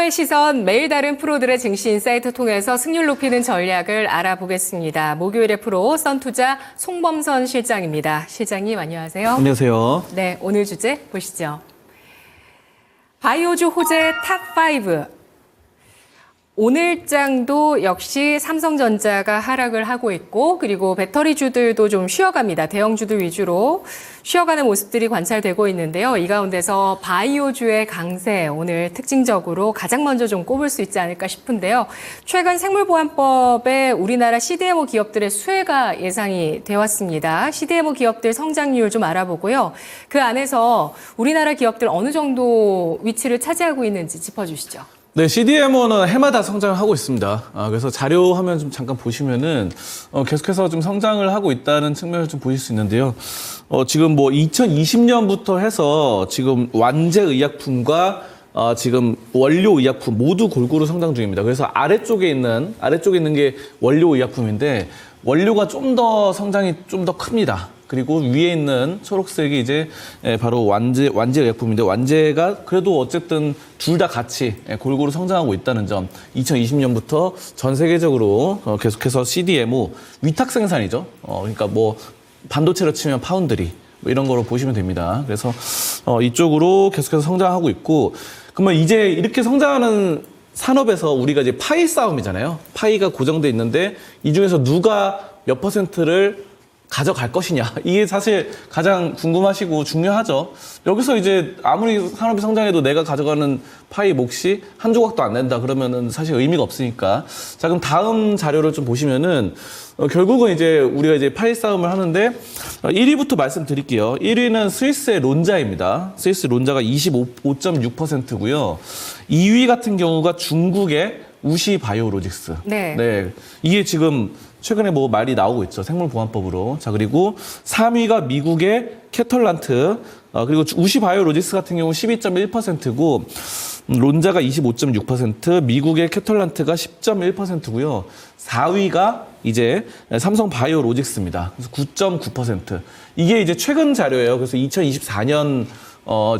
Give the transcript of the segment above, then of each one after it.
투자자의 시선, 매일 다른 프로들의 증시 인사이트 통해서 승률 높이는 전략을 알아보겠습니다. 목요일의 프로 선투자 송범선 실장입니다. 실장님 안녕하세요. 안녕하세요. 네, 오늘 주제 보시죠. 바이오주 호재 탑5. 오늘장도 역시 삼성전자가 하락을 하고 있고 그리고 배터리주들도 좀 쉬어갑니다. 대형주들 위주로 쉬어가는 모습들이 관찰되고 있는데요. 이 가운데서 바이오주의 강세 오늘 특징적으로 가장 먼저 좀 꼽을 수 있지 않을까 싶은데요. 최근 생물보안법에 우리나라 CDMO 기업들의 수혜가 예상이 되어 왔습니다. CDMO 기업들 성장률 좀 알아보고요. 그 안에서 우리나라 기업들 어느 정도 위치를 차지하고 있는지 짚어주시죠. 네, CDMO는 해마다 성장을 하고 있습니다. 그래서 자료 화면 좀 잠깐 보시면은 계속해서 좀 성장을 하고 있다는 측면을 좀 보실 수 있는데요. 지금 뭐 2020년부터 해서 지금 완제 의약품과 지금 원료 의약품 모두 골고루 성장 중입니다. 그래서 아래쪽에 있는 게 원료 의약품인데 원료가 좀 더 성장이 좀 더 큽니다. 그리고 위에 있는 초록색이 이제 바로 완제 의약품인데 완제가 그래도 어쨌든 둘 다 같이 골고루 성장하고 있다는 점. 2020년부터 전 세계적으로 계속해서 CDMO 위탁 생산이죠. 그러니까 뭐 반도체로 치면 파운드리 뭐 이런 거로 보시면 됩니다. 그래서 이쪽으로 계속해서 성장하고 있고 그러면 이제 이렇게 성장하는 산업에서 우리가 이제 파이 싸움이잖아요. 파이가 고정돼 있는데 이 중에서 누가 몇 퍼센트를 가져갈 것이냐. 이게 사실 가장 궁금하시고 중요하죠. 여기서 이제 아무리 산업이 성장해도 내가 가져가는 파이 몫이 한 조각도 안 낸다 그러면은 사실 의미가 없으니까. 자, 그럼 다음 자료를 좀 보시면은 결국은 이제 우리가 이제 파이 싸움을 하는데 1위부터 말씀드릴게요. 1위는 스위스의 론자입니다. 스위스 론자가 25.6%고요. 2위 같은 경우가 중국의 우시 바이오로직스. 네. 이게 지금 최근에 뭐 말이 나오고 있죠. 생물보안법으로. 자, 그리고 3위가 미국의 캐털란트, 그리고 우시 바이오로직스 같은 경우 12.1%고, 론자가 25.6%, 미국의 캐털란트가 10.1%고요. 4위가 이제 삼성 바이오로직스입니다. 그래서 9.9%. 이게 이제 최근 자료예요. 그래서 2024년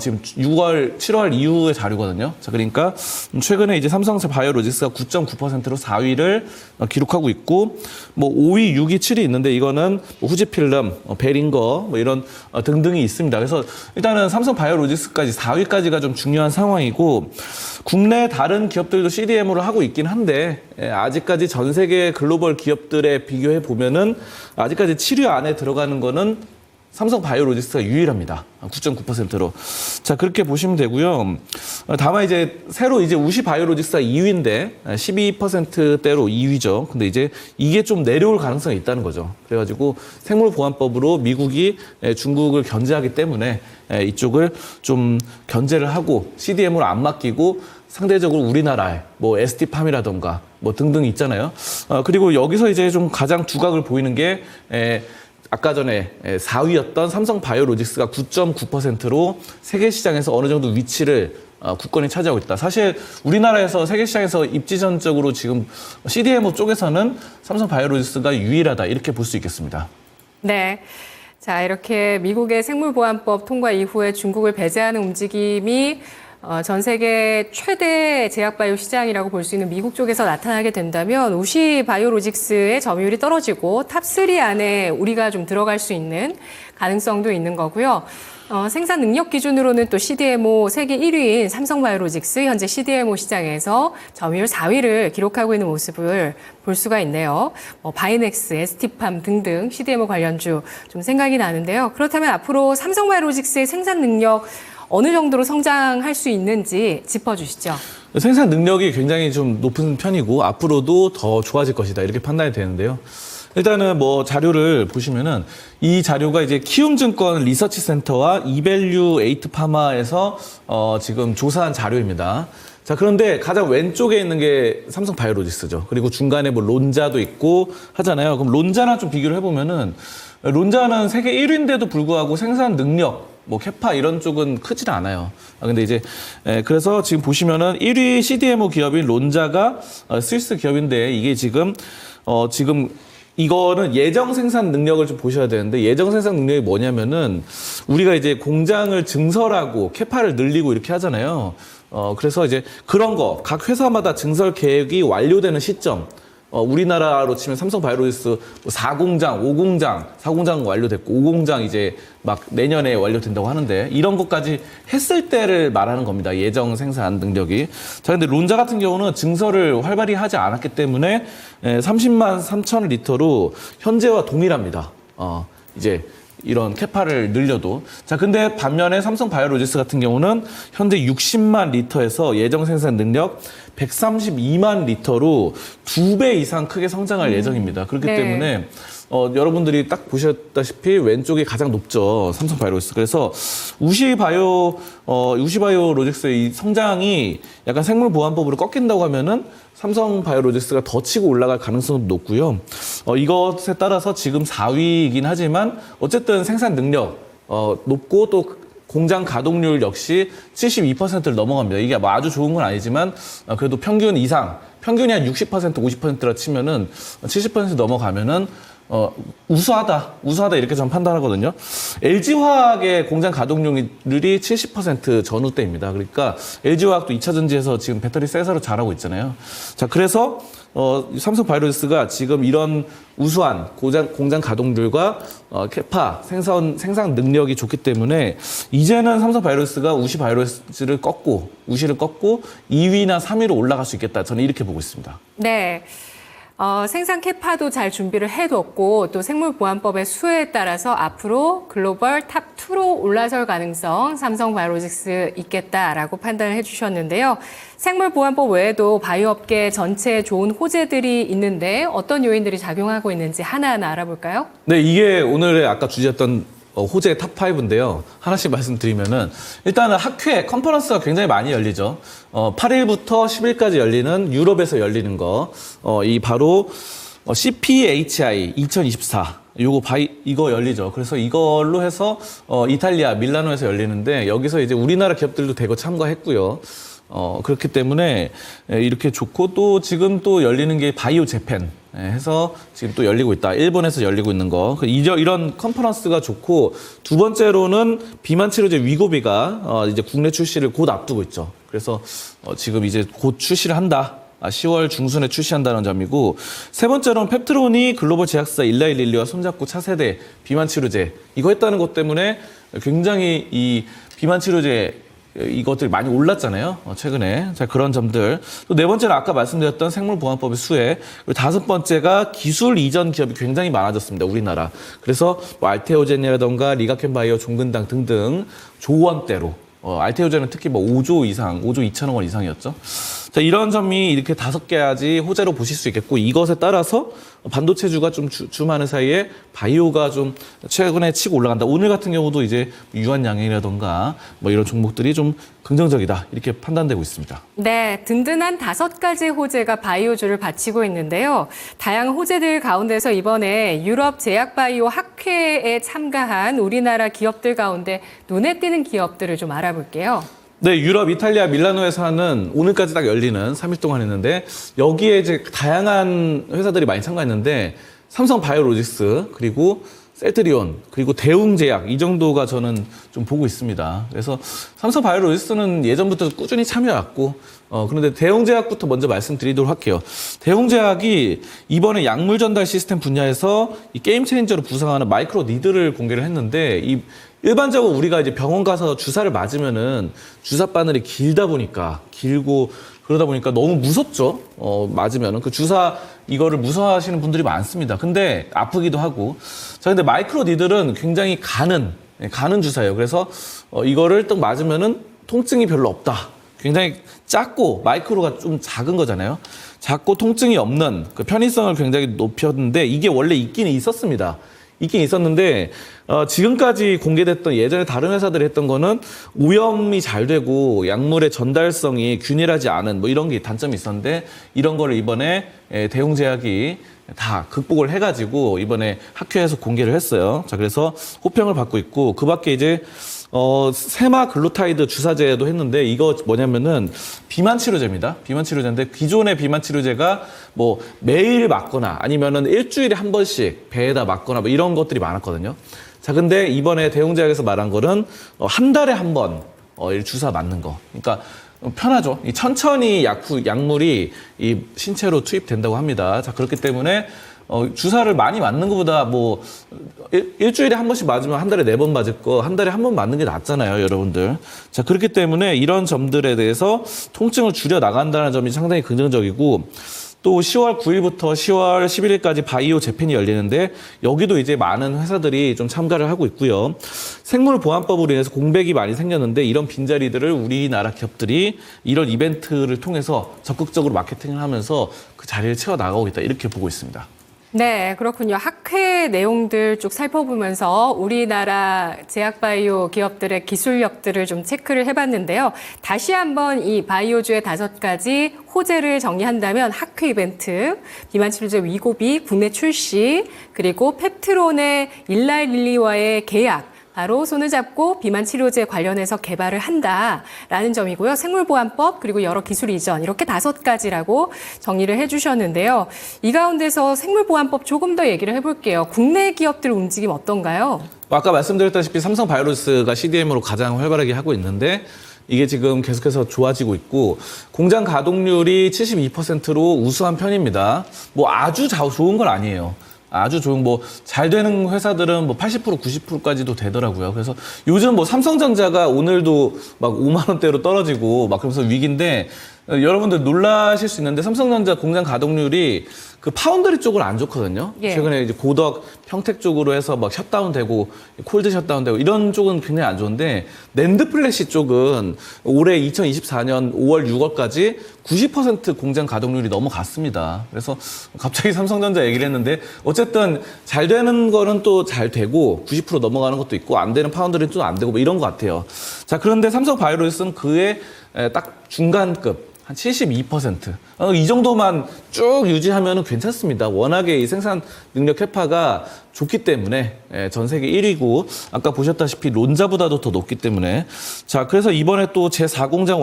지금 6월, 7월 이후의 자료거든요. 자, 그러니까 최근에 이제 삼성 바이오로직스가 9.9%로 4위를 기록하고 있고, 뭐 5위, 6위, 7위 있는데 이거는 후지필름, 베링거 뭐 이런 등등이 있습니다. 그래서 일단은 삼성 바이오로직스까지 4위까지가 좀 중요한 상황이고, 국내 다른 기업들도 CDMO를 하고 있긴 한데 아직까지 전 세계 글로벌 기업들에 비교해 보면은 아직까지 7위 안에 들어가는 거는 삼성 바이오로직스가 유일합니다. 9.9%로. 자, 그렇게 보시면 되고요. 다만 이제 새로 이제 우시 바이오로직스가 2위인데 12%대로 2위죠. 근데 이제 이게 좀 내려올 가능성이 있다는 거죠. 그래가지고 생물보안법으로 미국이 중국을 견제하기 때문에 이쪽을 좀 견제를 하고 CDMO를 안 맡기고 상대적으로 우리나라에 뭐 ST팜이라던가 뭐 등등 있잖아요. 그리고 여기서 이제 좀 가장 두각을 보이는 게 아까 전에 4위였던 삼성 바이오로직스가 9.9%로 세계 시장에서 어느 정도 위치를 굳건히 차지하고 있다. 사실 우리나라에서 세계 시장에서 입지전적으로 지금 CDMO 쪽에서는 삼성 바이오로직스가 유일하다 이렇게 볼 수 있겠습니다. 네. 자, 이렇게 미국의 생물보안법 통과 이후에 중국을 배제하는 움직임이 전 세계 최대 제약바이오 시장이라고 볼 수 있는 미국 쪽에서 나타나게 된다면 우시 바이오로직스의 점유율이 떨어지고 탑3 안에 우리가 좀 들어갈 수 있는 가능성도 있는 거고요. 생산 능력 기준으로는 또 CDMO 세계 1위인 삼성바이오로직스 현재 CDMO 시장에서 점유율 4위를 기록하고 있는 모습을 볼 수가 있네요. 바이넥스, ST팜 등등 CDMO 관련주 좀 생각이 나는데요. 그렇다면 앞으로 삼성바이오로직스의 생산 능력 어느 정도로 성장할 수 있는지 짚어주시죠. 생산 능력이 굉장히 좀 높은 편이고 앞으로도 더 좋아질 것이다 이렇게 판단이 되는데요. 일단은 뭐 자료를 보시면은 이 자료가 이제 키움증권 리서치센터와 이밸류 에이트파마에서 지금 조사한 자료입니다. 자, 그런데 가장 왼쪽에 있는 게 삼성 바이오로직스죠. 그리고 중간에 뭐 론자도 있고 하잖아요. 그럼 론자랑 좀 비교를 해보면은 론자는 세계 1위인데도 불구하고 생산 능력 뭐 캐파 이런 쪽은 크질 않아요. 근데 이제 그래서 지금 보시면은 1위 CDMO 기업인 론자가 스위스 기업인데 이게 지금 이거는 예정 생산 능력을 좀 보셔야 되는데 예정 생산 능력이 뭐냐면은 우리가 이제 공장을 증설하고 캐파를 늘리고 이렇게 하잖아요. 그래서 이제 그런 거, 각 회사마다 증설 계획이 완료되는 시점, 우리나라로 치면 삼성바이오로직스 4공장, 5공장, 4공장 완료됐고 5공장 이제 막 내년에 완료된다고 하는데 이런 것까지 했을 때를 말하는 겁니다. 예정 생산 능력이. 자, 근데 론자 같은 경우는 증설을 활발히 하지 않았기 때문에 30만 3천 리터로 현재와 동일합니다. 이제 이런 캐파를 늘려도. 자, 근데 반면에 삼성바이오로직스 같은 경우는 현재 60만 리터에서 예정 생산 능력 132만 리터로 2배 이상 크게 성장할 예정입니다. 그렇기 네. 때문에 여러분들이 딱 보셨다시피 왼쪽이 가장 높죠. 삼성바이오로직스. 그래서 우시바이오로직스의 이 성장이 약간 생물보안법으로 꺾인다고 하면은 삼성바이오로직스가 더 치고 올라갈 가능성도 높고요. 이것에 따라서 지금 4위이긴 하지만 어쨌든 생산 능력 높고 또 공장 가동률 역시 72%를 넘어갑니다. 이게 뭐 아주 좋은 건 아니지만 그래도 평균 이상, 평균이 한 60%, 50%라 치면은 70% 넘어가면은 우수하다 이렇게 저는 판단하거든요. LG화학의 공장 가동률이 70% 전후대입니다. 그러니까 LG화학도 2차 전지에서 지금 배터리 셀사로 잘하고 있잖아요. 자, 그래서 삼성바이오로직스가 지금 이런 우수한 공장 가동률과 캐파 생산 능력이 좋기 때문에 이제는 삼성바이오로직스가 우시를 꺾고 2위나 3위로 올라갈 수 있겠다. 저는 이렇게 보고 있습니다. 네. 생산 캐파도 잘 준비를 해뒀고 또 생물보안법의 수혜에 따라서 앞으로 글로벌 탑2로 올라설 가능성 삼성바이오로직스 있겠다라고 판단을 해주셨는데요. 생물보안법 외에도 바이오업계 전체에 좋은 호재들이 있는데 어떤 요인들이 작용하고 있는지 하나하나 알아볼까요? 네, 이게 오늘의 아까 주제였던 호재 탑5인데요. 하나씩 말씀드리면은 일단은 학회 컨퍼런스가 굉장히 많이 열리죠. 8일부터 10일까지 열리는 유럽에서 열리는 거. 이 바로 CPHI 2024. 이거 열리죠. 그래서 이걸로 해서 이탈리아 밀라노에서 열리는데 여기서 이제 우리나라 기업들도 대거 참가했고요. 그렇기 때문에 이렇게 좋고 또 지금 또 열리는 게 바이오 재팬 해서 지금 또 열리고 있다. 일본에서 열리고 있는 거. 이런 컨퍼런스가 좋고 두 번째로는 비만 치료제 위고비가 이제 국내 출시를 곧 앞두고 있죠. 그래서 지금 이제 곧 출시를 한다. 10월 중순에 출시한다는 점이고 세 번째로는 펩트론이 글로벌 제약사 일라이릴리와 손잡고 차세대 비만 치료제 이거 했다는 것 때문에 굉장히 이 비만 치료제 이것들이 많이 올랐잖아요. 최근에. 자, 그런 점들. 또 네 번째는 아까 말씀드렸던 생물보안법의 수혜. 그리고 다섯 번째가 기술 이전 기업이 굉장히 많아졌습니다. 우리나라. 그래서 뭐 알테오젠이라던가 리가켄바이오, 종근당 등등 조원대로. 알테오젠은 특히 뭐 5조 이상, 5조 2천억 원 이상이었죠. 자, 이런 점이 이렇게 5가지 호재로 보실 수 있겠고 이것에 따라서 반도체주가 좀 주춤하는 사이에 바이오가 좀 최근에 치고 올라간다. 오늘 같은 경우도 이제 유한양행이라던가 뭐 이런 종목들이 좀 긍정적이다. 이렇게 판단되고 있습니다. 네, 든든한 5가지 호재가 바이오주를 바치고 있는데요. 다양한 호재들 가운데서 이번에 유럽 제약바이오 학회에 참가한 우리나라 기업들 가운데 눈에 띄는 기업들을 좀 알아볼게요. 네, 유럽, 이탈리아, 밀라노에서 하는 오늘까지 딱 열리는 3일 동안 했는데 여기에 이제 다양한 회사들이 많이 참가했는데 삼성바이오로직스 그리고 셀트리온 그리고 대웅제약 이 정도가 저는 좀 보고 있습니다. 그래서 삼성바이오로직스는 예전부터 꾸준히 참여했고 그런데 대웅제약부터 먼저 말씀드리도록 할게요. 대웅제약이 이번에 약물 전달 시스템 분야에서 이 게임 체인저로 부상하는 마이크로 니들을 공개를 했는데 일반적으로 우리가 이제 병원 가서 주사를 맞으면은 주사 바늘이 길고 그러다 보니까 너무 무섭죠. 맞으면은 그 주사 이거를 무서워하시는 분들이 많습니다. 근데 아프기도 하고. 자, 근데 마이크로 니들은 굉장히 가는 주사예요. 그래서 이거를 딱 맞으면은 통증이 별로 없다. 굉장히 작고 마이크로가 좀 작은 거잖아요. 작고 통증이 없는 그 편의성을 굉장히 높였는데 이게 원래 있긴 있었습니다. 있긴 있었는데 지금까지 공개됐던 예전에 다른 회사들이 했던 거는 오염이 잘 되고 약물의 전달성이 균일하지 않은 뭐 이런 게 단점이 있었는데 이런 거를 이번에 대웅제약이 다 극복을 해가지고 이번에 학회에서 공개를 했어요. 자, 그래서 호평을 받고 있고 그 밖에 이제 세마글루타이드 주사제도 했는데 이거 뭐냐면은 비만 치료제입니다. 비만 치료제인데 기존의 비만 치료제가 뭐 매일 맞거나 아니면은 일주일에 한 번씩 배에다 맞거나 뭐 이런 것들이 많았거든요. 자, 근데 이번에 대웅제약에서 말한 거는 한 달에 한 번 주사 맞는 거. 그러니까 편하죠. 이 천천히 약물이 이 신체로 투입된다고 합니다. 자, 그렇기 때문에 주사를 많이 맞는 것보다 뭐 일주일에 한 번씩 맞으면 한 달에 4번 맞을 거 한 달에 한 번 맞는 게 낫잖아요, 여러분들. 자, 그렇기 때문에 이런 점들에 대해서 통증을 줄여 나간다는 점이 상당히 긍정적이고, 또 10월 9일부터 10월 11일까지 바이오 재팬이 열리는데 여기도 이제 많은 회사들이 좀 참가를 하고 있고요. 생물보안법으로 인해서 공백이 많이 생겼는데 이런 빈자리들을 우리나라 기업들이 이런 이벤트를 통해서 적극적으로 마케팅을 하면서 그 자리를 채워 나가고 있다, 이렇게 보고 있습니다. 네, 그렇군요. 학회 내용들 쭉 살펴보면서 우리나라 제약바이오 기업들의 기술력들을 좀 체크를 해봤는데요. 다시 한번 이 바이오주의 5가지 호재를 정리한다면 학회 이벤트, 비만치료제 위고비 국내 출시, 그리고 펩트론의 일라일릴리와의 계약, 바로 손을 잡고 비만 치료제 관련해서 개발을 한다라는 점이고요. 생물보안법 그리고 여러 기술 이전 이렇게 5가지라고 정리를 해주셨는데요. 이 가운데서 생물보안법 조금 더 얘기를 해볼게요. 국내 기업들 움직임 어떤가요? 아까 말씀드렸다시피 삼성바이오로스가 CDM으로 가장 활발하게 하고 있는데 이게 지금 계속해서 좋아지고 있고 공장 가동률이 72%로 우수한 편입니다. 뭐 아주 좋은 건 아니에요. 아주 좋은 뭐 잘 되는 회사들은 뭐 80% 90%까지도 되더라고요. 그래서 요즘 뭐 삼성전자가 오늘도 막 5만 원대로 떨어지고 막 그러면서 위기인데 여러분들 놀라실 수 있는데 삼성전자 공장 가동률이 그 파운드리 쪽은 안 좋거든요. 예. 최근에 이제 고덕, 평택 쪽으로 해서 막 셧다운되고 콜드 셧다운되고 이런 쪽은 굉장히 안 좋은데 낸드 플래시 쪽은 올해 2024년 5월, 6월까지 90% 공장 가동률이 넘어갔습니다. 그래서 갑자기 삼성전자 얘기를 했는데 어쨌든 잘 되는 거는 또 잘 되고 90% 넘어가는 것도 있고 안 되는 파운드리는 또 안 되고 뭐 이런 것 같아요. 자, 그런데 삼성바이오로스는 그의 딱 중간급 한 72%. 이 정도만 쭉 유지하면 괜찮습니다. 워낙에 이 생산 능력 캐파가 좋기 때문에 전 세계 1위고 아까 보셨다시피 론자보다도 더 높기 때문에 자, 그래서 이번에 또 제4공장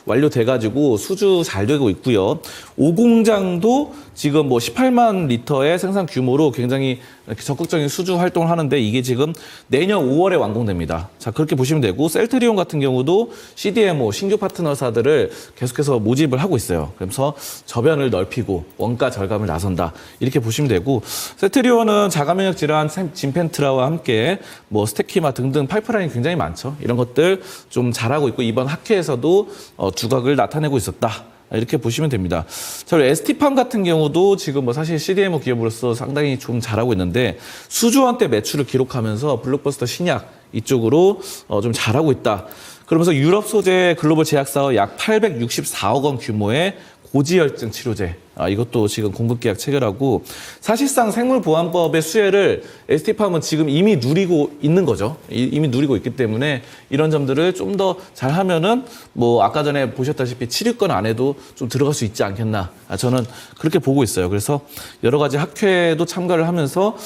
완료돼가지고 수주 잘 되고 있고요. 5공장도 지금 뭐 18만 리터의 생산 규모로 굉장히 적극적인 수주 활동을 하는데 이게 지금 내년 5월에 완공됩니다. 자, 그렇게 보시면 되고 셀트리온 같은 경우도 CDMO 신규 파트너사들을 계속해서 모집을 하고 있어요. 그래서 저변을 넓히고 원가 절감을 나선다, 이렇게 보시면 되고 셀트리온은 자가면역 질환 진펜트라와 함께 뭐 스테키마 등등 파이프라인이 굉장히 많죠. 이런 것들 좀 잘하고 있고 이번 학회에서도 두각을 나타내고 있었다, 이렇게 보시면 됩니다. 자, ST팜 같은 경우도 지금 뭐 사실 CDMO 기업으로서 상당히 좀 잘하고 있는데 수조원대 매출을 기록하면서 블록버스터 신약 이쪽으로 좀 잘하고 있다. 그러면서 유럽 소재 글로벌 제약사와 약 864억 원 규모의 고지혈증 치료제, 이것도 지금 공급 계약 체결하고 사실상 생물보안법의 수혜를 ST팜은 지금 이미 누리고 있는 거죠. 이미 누리고 있기 때문에 이런 점들을 좀 더 잘하면은 뭐 아까 전에 보셨다시피 7위권 안에도 좀 들어갈 수 있지 않겠나, 저는 그렇게 보고 있어요. 그래서 여러 가지 학회도 참가를 하면서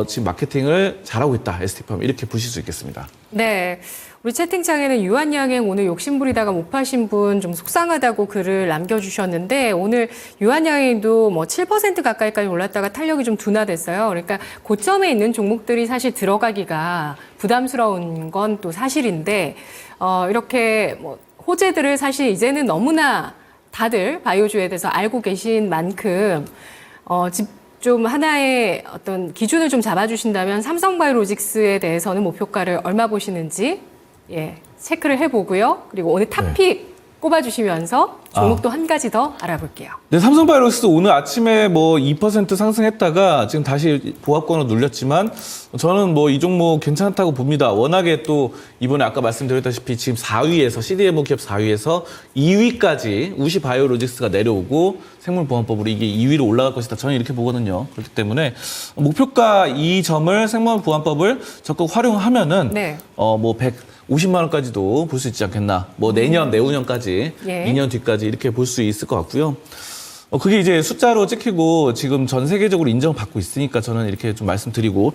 지금 마케팅을 잘하고 있다, ST팜, 이렇게 보실 수 있겠습니다. 네. 우리 채팅창에는 유한양행 오늘 욕심부리다가 못 파신 분 좀 속상하다고 글을 남겨주셨는데 오늘 유한양행도 뭐 7% 가까이까지 올랐다가 탄력이 좀 둔화됐어요. 그러니까 고점에 있는 종목들이 사실 들어가기가 부담스러운 건 또 사실인데 이렇게 뭐 호재들을 사실 이제는 너무나 다들 바이오주에 대해서 알고 계신 만큼 좀 하나의 어떤 기준을 좀 잡아주신다면 삼성바이오로직스에 대해서는 목표가를 얼마 보시는지 체크를 해보고요. 그리고 오늘 탑픽 꼽아주시면서 종목도 한 가지 더 알아볼게요. 네, 삼성바이오로스 오늘 아침에 뭐 2% 상승했다가 지금 다시 보합권으로 눌렸지만 저는 뭐 이 종목 괜찮다고 봅니다. 워낙에 또 이번에 아까 말씀드렸다시피 지금 4위에서 CDMO 기업 4위에서 2위까지 우시바이오로직스가 내려오고 생물보안법으로 이게 2위로 올라갈 것이다, 저는 이렇게 보거든요. 그렇기 때문에 목표가 이 점을 생물보안법을 적극 활용하면은 뭐 150만 원까지도 볼 수 있지 않겠나. 뭐 내년, 내후년까지, 2년 뒤까지 이렇게 볼 수 있을 것 같고요. 그게 이제 숫자로 찍히고 지금 전 세계적으로 인정받고 있으니까 저는 이렇게 좀 말씀드리고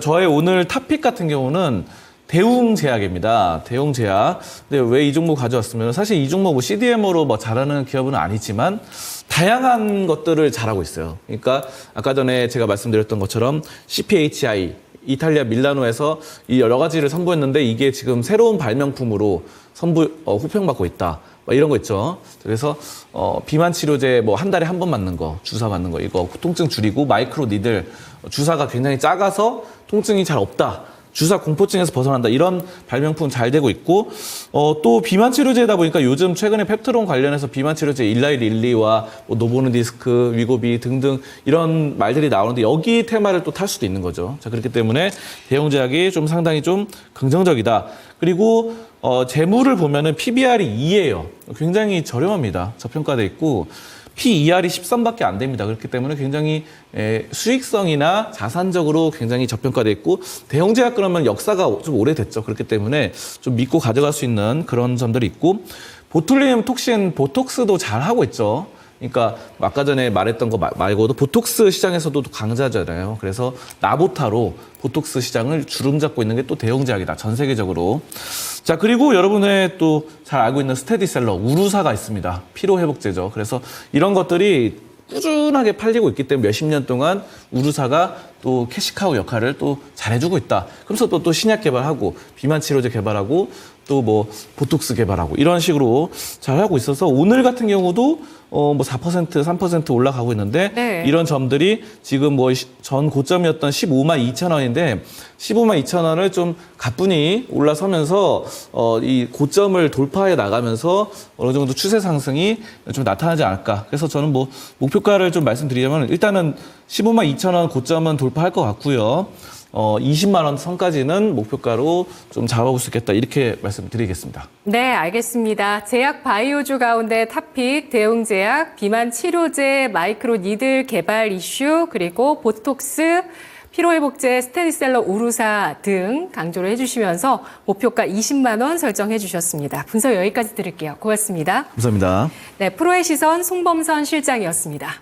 저의 오늘 탑픽 같은 경우는 대웅제약입니다. 대웅제약. 근데 왜 이 종목 가져왔으면 사실 이 종목 뭐 CDMO로 뭐 잘하는 기업은 아니지만 다양한 것들을 잘하고 있어요. 그러니까 아까 전에 제가 말씀드렸던 것처럼 CPHI 이탈리아 밀라노에서 이 여러 가지를 선보였는데 이게 지금 새로운 발명품으로 호평받고 있다. 이런 거 있죠. 그래서 비만 치료제 뭐 한 달에 한 번 맞는 거, 주사 맞는 거 이거 통증 줄이고 마이크로 니들 주사가 굉장히 작아서 통증이 잘 없다. 주사 공포증에서 벗어난다. 이런 발명품 잘 되고 있고 또 비만 치료제다 보니까 요즘 최근에 펩트론 관련해서 비만 치료제 일라이릴리와 뭐 노보노디스크, 위고비 등등 이런 말들이 나오는데 여기 테마를 또 탈 수도 있는 거죠. 자, 그렇기 때문에 대형 제약이 좀 상당히 좀 긍정적이다. 그리고 재물을 보면은 PBR이 2예요. 굉장히 저렴합니다. 저평가돼 있고 PER이 13밖에 안 됩니다. 그렇기 때문에 굉장히 수익성이나 자산적으로 굉장히 저평가돼 있고 대형 제약 그러면 역사가 좀 오래됐죠. 그렇기 때문에 좀 믿고 가져갈 수 있는 그런 점들이 있고 보툴리눔 톡신 보톡스도 잘 하고 있죠. 그러니까 아까 전에 말했던 거 말고도 보톡스 시장에서도 강자잖아요. 그래서 나보타로 보톡스 시장을 주름잡고 있는 게 또 대형 제약이다. 전 세계적으로. 자, 그리고 여러분의 또 잘 알고 있는 스테디셀러 우루사가 있습니다. 피로회복제죠. 그래서 이런 것들이 꾸준하게 팔리고 있기 때문에 몇십 년 동안 우루사가 또 캐시카우 역할을 또 잘해주고 있다. 그래서 또 신약 개발하고 비만 치료제 개발하고 또 뭐 보톡스 개발하고 이런 식으로 잘하고 있어서 오늘 같은 경우도 뭐 4%, 3% 올라가고 있는데 네. 이런 점들이 지금 뭐 전 고점이었던 15만 2천 원인데 15만 2천 원을 좀 가뿐히 올라서면서 이 고점을 돌파해 나가면서 어느 정도 추세 상승이 좀 나타나지 않을까. 그래서 저는 뭐 목표가를 좀 말씀드리자면 일단은 15만 2천 원 고점은 돌파할 것 같고요. 20만 원 선까지는 목표가로 좀 잡아볼 수 있겠다. 이렇게 말씀드리겠습니다. 네, 알겠습니다. 제약 바이오주 가운데 탑픽, 대웅제약, 비만 치료제, 마이크로 니들 개발 이슈, 그리고 보톡스, 피로회복제, 스테디셀러 우루사 등 강조를 해주시면서 목표가 20만 원 설정해 주셨습니다. 분석 여기까지 드릴게요. 고맙습니다. 감사합니다. 네, 프로의 시선 송범선 실장이었습니다.